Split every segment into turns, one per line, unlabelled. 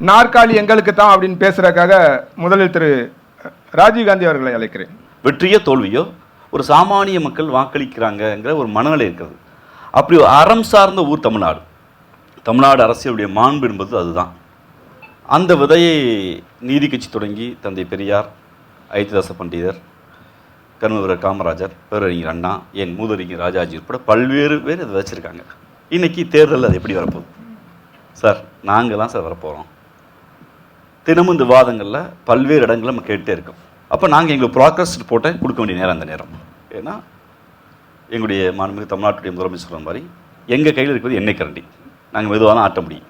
நாற்காலி எங்களுக்கு தான் அப்படின்னு பேசுறதுக்காக முதலில் திரு ராஜீவ்காந்தி அவர்களை அழைக்கிறேன்.
வெற்றியோ தோல்வியோ ஒரு சாமானிய மக்கள் வாக்களிக்கிறாங்கிற ஒரு மனநிலை இருக்கிறது. அப்படி அறம் சார்ந்த ஊர் தமிழ்நாடு. தமிழ்நாடு அரசியலுடைய மாண்பு என்பது அதுதான். அந்த விதையை நீதி கட்சி தொடங்கி தந்தை பெரியார், ஐத்திதாச பண்டிதர், கர்மவீரர் காமராஜர், பேரறிஞர் அண்ணா, என் மூதறிஞர் ராஜாஜி உட்பட பல்வேறு பேர் அதை வச்சுருக்காங்க. இன்றைக்கி தேர்தலில் அது எப்படி வரப்போகுது சார்? நாங்கள்லாம் சார் வரப்போகிறோம். தினமும் இந்த விவாதங்களில் பல்வேறு இடங்களில் நம்ம கேட்டுகிட்டே இருக்கோம். அப்போ நாங்கள் எங்களுக்கு ப்ராக்ரஸ் ரிப்போர்ட்டை கொடுக்க வேண்டிய நேரம் அந்த நேரம். ஏன்னா எங்களுடைய மாண்புமிகு தமிழ்நாட்டுடைய முதலமைச்சர் சொல்கிற மாதிரி எங்கள் கையில் இருக்கிறது எண்ணெய் கரண்டி. நாங்கள் மெதுவாக தான் ஆட்ட முடியும்.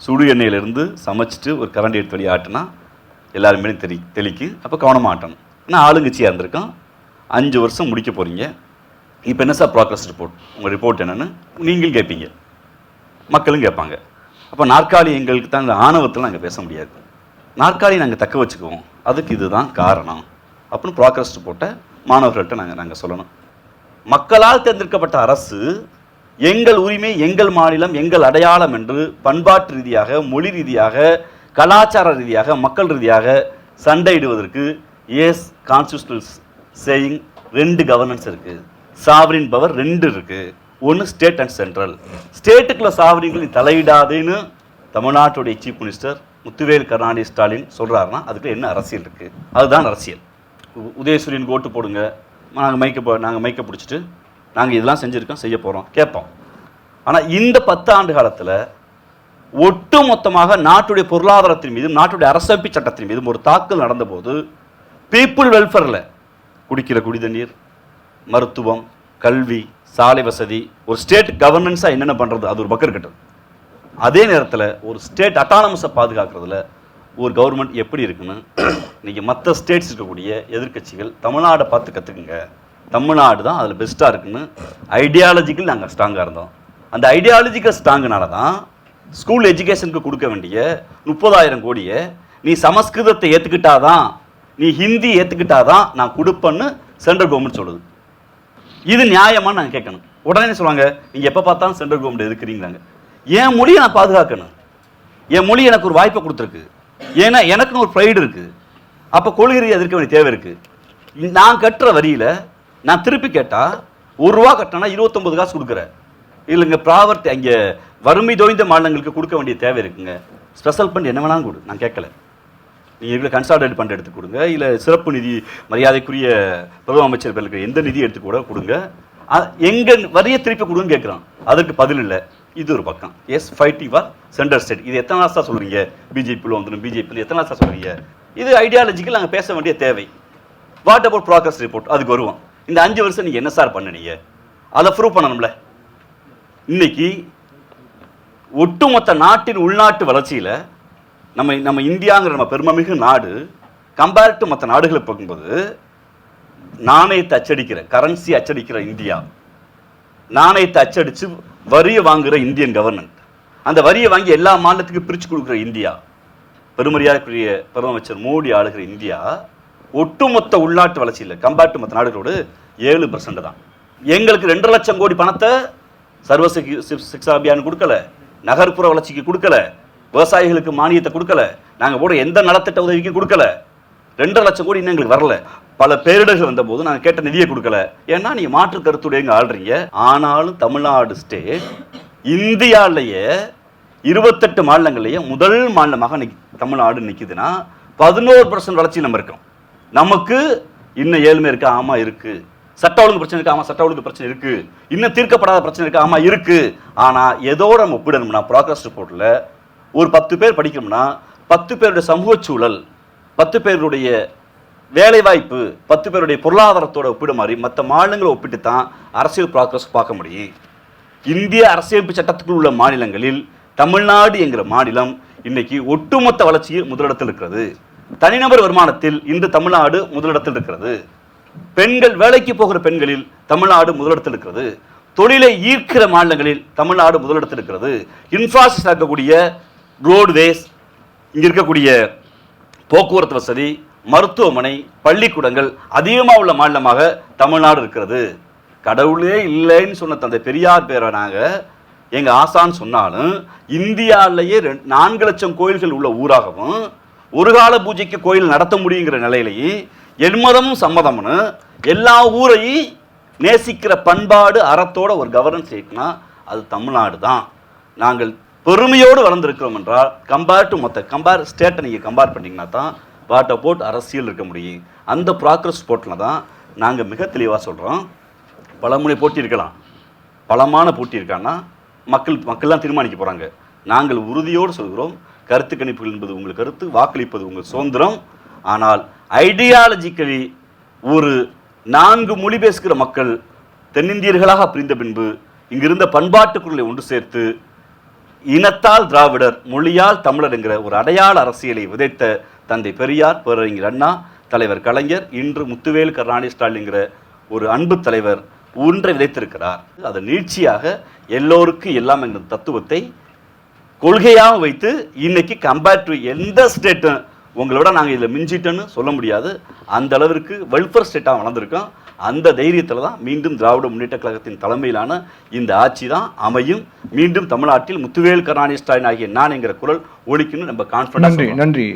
சுடு எண்ணெயிலேருந்து சமைச்சிட்டு ஒரு கரண்டி எடுத்து வெளியே ஆட்டினா எல்லாருமே தெளிக்கு. அப்போ கவனமாக ஆட்டணும். ஏன்னா ஆளுங்கட்சியாக இருந்திருக்கோம். 5 வருஷம் முடிக்க போகிறீங்க. இப்போ என்ன சார் ப்ராக்ரஸ் ரிப்போர்ட்? உங்கள் ரிப்போர்ட் என்னென்னு நீங்கள் கேட்பீங்க, மக்களும் கேட்பாங்க. அப்போ நாற்காலி எங்களுக்கு தான் இந்த ஆணவத்தில் நாங்கள் பேச முடியாது. நாற்காலி நாங்கள் தக்க வச்சுக்குவோம், அதுக்கு இதுதான் காரணம் அப்படின்னு ப்ராக்ரஸ் ரிப்போர்ட்டை மாணவர்கள்ட்ட நாங்கள் சொல்லணும். மக்களால் தேர்ந்தெடுக்கப்பட்ட அரசு எங்கள் உரிமை, எங்கள் மாநிலம், எங்கள் அடையாளம் என்று பண்பாட்டு ரீதியாக, மொழி ரீதியாக, கலாச்சார ரீதியாக, மக்கள் ரீதியாக சண்டையிடுவதற்கு கான்ஸ்டியூஷனல் சேயிங் 2 கவர்னன்ஸ் இருக்குது. சாவரின் பவர் 2 இருக்குது. ஒன்று ஸ்டேட் அண்ட் சென்ட்ரல். ஸ்டேட்டுக்குள்ள சாவரின்கள் தலையிடாதேன்னு தமிழ்நாட்டுடைய சீஃப் மினிஸ்டர் முத்துவேல் கருணாநிதி ஸ்டாலின் சொல்கிறாருன்னா அதுக்கு என்ன அரசியல் இருக்குது? அதுதான் அரசியல். உதயசூரியன் ஓட்டு போடுங்க, நாங்கள் மைக்க பிடிச்சிட்டு நாங்கள் இதெல்லாம் செஞ்சுருக்கோம், செய்ய போகிறோம் கேட்போம். ஆனால் இந்த 10 ஆண்டு காலத்தில் ஒட்டு மொத்தமாக நாட்டுடைய பொருளாதாரத்தின் மீதும் நாட்டுடைய அரசமைப்பு சட்டத்தின் மீதும் ஒரு தாக்கல் நடந்தபோது பீப்புள் வெல்ஃபேரில் குடிக்கிற குடி தண்ணீர், மருத்துவம், கல்வி, சாலை வசதி, ஒரு ஸ்டேட் கவர்னன்ஸாக என்னென்ன பண்ணுறது அது ஒரு பக்கம் இருக்கட்டும். அதே நேரத்தில் ஒரு ஸ்டேட் அட்டானமஸை பாதுகாக்கிறதுல ஒரு கவர்மெண்ட் எப்படி இருக்குன்னு இன்றைக்கி மற்ற ஸ்டேட்ஸ் இருக்கக்கூடிய எதிர்கட்சிகள் தமிழ்நாடை பார்த்து கற்றுக்குங்க, தமிழ்நாடு தான் அதில் பெஸ்ட்டாக இருக்குன்னு ஐடியாலஜிக்கல் நாங்கள் ஸ்ட்ராங்காக இருந்தோம். அந்த ஐடியாலஜிக்கல் ஸ்ட்ராங்குனால தான் ஸ்கூல் எஜுகேஷனுக்கு கொடுக்க வேண்டிய 30,000 கோடியை நீ சமஸ்கிருதத்தை ஏற்றுக்கிட்டாதான், நீ ஹிந்தி ஏற்றுக்கிட்டாதான் நான் கொடுப்பேன்னு சென்ட்ரல் கவர்மெண்ட் சொல்லுது. இது நியாயமாக நாங்கள் கேட்கணும். உடனே சொல்லுவாங்க, நீங்கள் எப்போ பார்த்தாலும் சென்ட்ரல் கவர்மெண்ட் எதுக்குறீங்களாங்க. என் மொழியை நான் பாதுகாக்கணும். என் மொழி எனக்கு ஒரு வாய்ப்பை கொடுத்துருக்கு. ஏன்னா எனக்குன்னு ஒரு ப்ரைடு இருக்குது. அப்போ கொள்கை எதிர்க்க வேண்டிய தேவை இருக்குது. நான் கட்டுற வரியில் நான் திருப்பி கேட்டால் 1 ரூபா கட்டினா 29 காசு கொடுக்குறேன். இல்லைங்க ப்ராவர்ட்டி அங்கே வறுமை தோய்ந்த மாநிலங்களுக்கு கொடுக்க வேண்டிய தேவை இருக்குங்க. ஸ்பெஷல் ஃபண்ட் என்ன வேணாலும் கொடு, நான் கேட்கல. நீங்கள் இருக்கிற கன்சால்டேட் ஃபண்ட் எடுத்து கொடுங்க, இல்லை சிறப்பு நிதி மரியாதைக்குரிய பிரதம அமைச்சர் இருக்கிற எந்த நிதி எடுத்து கூட கொடுங்க. எங்கள் வரியை திருப்பி கொடுன்னு கேட்குறான். அதற்கு பதில் இல்லை. இது ஒரு பக்கம். Fighting for central state. இது எத்தனை நாள் தான் சொல்கிறீங்க? பிஜேபியில் வந்துடும், பிஜேபியில் எத்தனை நாள் தான் சொல்கிறீங்க? இது ஐடியாலஜிக்கல் நாங்கள் பேச வேண்டிய தேவை. What about progress report? அதுக்கு வருவோம். இந்த 5 வருஷம் நீங்கள் என்ன சார் பண்ணீங்க? அதை ப்ரூவ் பண்ணணும்ல. இன்னைக்கு ஒட்டுமொத்த நாட்டின் உள்நாட்டு வளர்ச்சியில் நம்ம இந்தியாங்கிற நம்ம பெருமைமிகு நாடு கம்பேர் டு மற்ற நாடுகளை பார்க்கும்போது நாணயத்தை அச்சடிக்கிற, கரன்சி அச்சடிக்கிற இந்தியா, நாணயத்தை அச்சடித்து வரியை வாங்குகிற இந்தியன் கவர்மெண்ட், அந்த வரியை வாங்கி எல்லா மாநிலத்துக்கும் பிரித்து கொடுக்குற இந்தியா, பெருமரியாதைக்குரிய பிரதம அமைச்சர் மோடி ஆளுகிற இந்தியா ஒட்டுமொத்த உள்நாட்டு வளர்ச்சியில் கம்பேர் டு மற்ற நாடுகளோடு 7% தான். எங்களுக்கு 2 லட்சம் கோடி பணத்தை சர்வ சிக்ஷா அபியான் கொடுக்கல, நகர்ப்புற வளர்ச்சிக்கு கொடுக்கல, விவசாயிகளுக்கு மானியத்தை கொடுக்கல, நாங்கள் கூட எந்த நலத்திட்ட உதவிக்கும் கொடுக்கல. 2 லட்சம் கோடி இன்னும் எங்களுக்கு வரல. பல பேரிடர்கள் வந்த போது நாங்கள் கேட்ட நிதியை கொடுக்கல. ஏன்னா நீங்கள் மாற்று கருத்துடையங்க ஆள்றீங்க. ஆனாலும் தமிழ்நாடு ஸ்டேட் இந்தியாவிலேயே 28 மாநிலங்கள்லேயே முதல் மாநிலமாக தமிழ்நாடு நிற்குதுன்னா 11% வளர்ச்சி நம்ம இருக்கோம். நமக்கு இன்னும் ஏழ்மை இருக்கா? ஆமாம் இருக்குது. சட்ட ஒழுங்கு பிரச்சனை இருக்கு? ஆமாம் சட்ட ஒழுங்கு பிரச்சனை இருக்குது. இன்னும் தீர்க்கப்படாத பிரச்சனை இருக்குது? ஆமாம் இருக்குது. ஆனால் ஏதோ நம்ம ஒப்பிடணும்னா ப்ராக்ரஸ் ரிப்போர்ட்டில் ஒரு 10 பேர் படிக்கணும்னா 10 பேருடைய சமூக சூழல், 10 பேருடைய வேலைவாய்ப்பு, 10 பேருடைய பொருளாதாரத்தோட ஒப்பிட மாதிரி மற்ற மாநிலங்களை ஒப்பிட்டு தான் அரசியல் ப்ராக்ரஸ் பார்க்க முடியும். இந்திய அரசியலமைப்பு சட்டத்துக்குள் உள்ள மாநிலங்களில் தமிழ்நாடு என்கிற மாநிலம் இன்னைக்கு ஒட்டுமொத்த வளர்ச்சியில் முதலிடத்தில் இருக்கிறது. தனிநபர் வருமானத்தில் இன்று தமிழ்நாடு முதலிடத்தில் இருக்கிறது. பெண்கள் வேலைக்கு போகிற பெண்களில் தமிழ்நாடு முதலிடத்தில் இருக்கிறது. தொழிலை ஈர்க்கிற மாநிலங்களில் தமிழ்நாடு முதலிடத்தில் இருக்கிறது. இன்ஃப்ராஸ்ட்ரக்சர் இருக்கக்கூடிய ரோடுவேஸ், இங்கே இருக்கக்கூடிய போக்குவரத்து வசதி, மருத்துவமனை, பள்ளிக்கூடங்கள் அதிகமாக உள்ள மாநிலமாக தமிழ்நாடு இருக்கிறது. கடவுளே இல்லைன்னு சொன்ன தந்தை பெரியார் பேரை நாங்கள் எங்கள் ஆசான் சொன்னாலும் இந்தியாவிலேயே 4 லட்சம் கோயில்கள் உள்ள ஊராகவும் ஒரு கால பூஜைக்கு கோயில் நடத்த முடியுங்கிற நிலையிலையும் எண்மதமும் சம்மதம்னு எல்லா ஊரையும் நேசிக்கிற பண்பாடு அறத்தோட ஒரு கவர்னன்ஸ் ஸ்டேட்னா அது தமிழ்நாடு தான். நாங்கள் பெருமையோடு வளர்ந்துருக்கிறோம் என்றால் கம்பேர் ஸ்டேட்டை நீங்கள் கம்பேர் பண்ணிங்கன்னா தான் வாட் அபவுட் அரசியல் இருக்க முடியும். அந்த ப்ராக்ரஸ் ஸ்போர்ட்டில் தான் நாங்கள் மிக தெளிவாக சொல்கிறோம். பலமுறை போட்டி இருக்கலாம், பலமான போட்டி இருக்கான்னா மக்கள்லாம் தீர்மானிக்க போகிறாங்க. நாங்கள் உறுதியோடு சொல்கிறோம், கருத்து கணிப்புகள் என்பது உங்கள் கருத்து, வாக்களிப்பது உங்கள் சுதந்திரம். ஆனால் ஐடியாலஜிக்கலி ஒரு 4 மொழி பேசுகிற மக்கள் தென்னிந்தியர்களாக பிரிந்த பின்பு இங்கிருந்த பண்பாட்டு குரலை ஒன்று சேர்த்து இனத்தால் திராவிடர், மொழியால் தமிழர் என்கிற ஒரு அடையாள அரசியலை விதைத்த தந்தை பெரியார், பேரறிஞர் அண்ணா, தலைவர் கலைஞர், இன்று முத்துவேல் கருணாநிதி ஸ்டாலின்ங்கிற ஒரு அன்பு தலைவர் ஒன்றை விதைத்திருக்கிறார். அது நீட்சியாக எல்லோருக்கும் எல்லாம் என்கிற தத்துவத்தை கொள்கையாக வைத்து இன்னைக்கு கம்பேர் டு எந்த ஸ்டேட்டும் உங்களோட நாங்கள் இதில் மிஞ்சிட்டோன்னு சொல்ல முடியாது. அந்த அளவிற்கு வெல்ஃபேர் ஸ்டேட்டாக வளர்ந்துருக்கோம். அந்த தைரியத்தில் தான் மீண்டும் திராவிட முன்னேற்ற கழகத்தின் தலைமையிலான இந்த ஆட்சி தான் அமையும். மீண்டும் தமிழ்நாட்டில் முத்துவேல் கருணாநிதி ஸ்டாலின் ஆகிய நான் என்கிற குரல் ஒலிக்குன்னு நம்ம கான்ஃபிடன்ஸ்.
நன்றி.